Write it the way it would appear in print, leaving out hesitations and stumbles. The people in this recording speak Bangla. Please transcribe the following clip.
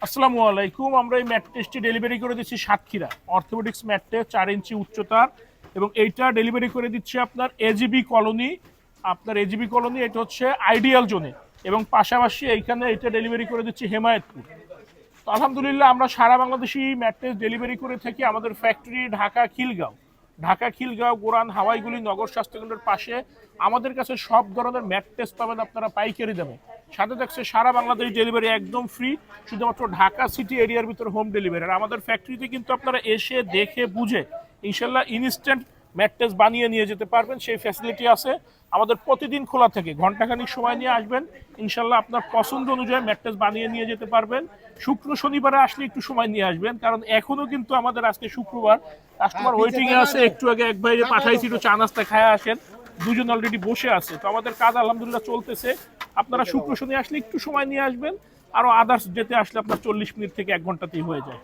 আসসালামু আলাইকুম। আমরা এই ম্যাট টেস্টটি ডেলিভারি করে দিচ্ছি সাতক্ষীরা অর্থোপেডিক্স ম্যাট টেস্ট 4 ইঞ্চি উচ্চতার, এবং এইটা ডেলিভারি করে দিচ্ছি আপনার এজিবি কলোনি। এটা হচ্ছে আইডিয়াল জোনে, এবং পাশাপাশি এইখানে এটা ডেলিভারি করে দিচ্ছি হেমায়েতপুর। তো আলহামদুলিল্লাহ আমরা সারা বাংলাদেশি ম্যাট টেস্ট ডেলিভারি করে থাকি। আমাদের ফ্যাক্টরি ঢাকা খিলগাঁও গোরান হাওয়াইগুলি নগর স্বাস্থ্যকেন্দ্রের পাশে। আমাদের কাছে সব ধরনের ম্যাট টেস্ট পাবেন আপনারা পাইকারি দামে। সাথে থাকছে সারা বাংলাদেশ ডেলিভারি একদম ফ্রি, শুধুমাত্র ঢাকা সিটি এরিয়ার ভিতরে হোম ডেলিভারি। আর আমাদের ফ্যাক্টরিতে কিন্তু আপনারা এসে দেখে বুঝে ইনশাল্লাহ ইনস্ট্যান্ট ম্যাট টেস্ট বানিয়ে নিয়ে যেতে পারবেন, সেই ফ্যাসিলিটি আছে। আমাদের প্রতিদিন খোলা থাকে, ঘন্টাখানিক সময় নিয়ে আসবেন, ইনশাল্লাহ আপনার পছন্দ অনুযায়ী ম্যাট টেস্ট বানিয়ে নিয়ে যেতে পারবেন। শুক্র শনিবারে আসলে একটু সময় নিয়ে আসবেন, কারণ এখনো কিন্তু আমাদের আজকে শুক্রবার, কাস্টমার ওয়েটিং এ আছে। একটু আগে এক ভাই পাঠাইছি, একটু চা নাস্তা খায় আসেন, দুজন অলরেডি বসে আছে। তো আমাদের কাজ আলহামদুলিল্লাহ চলতেছে। আপনারা শুক্র শনি আসলে একটু সময় নিয়ে আসবেন, আরো আদার্স ডেতে আসলে আপনার 40 মিনিট থেকে 1 ঘন্টাতেই হয়ে যায়।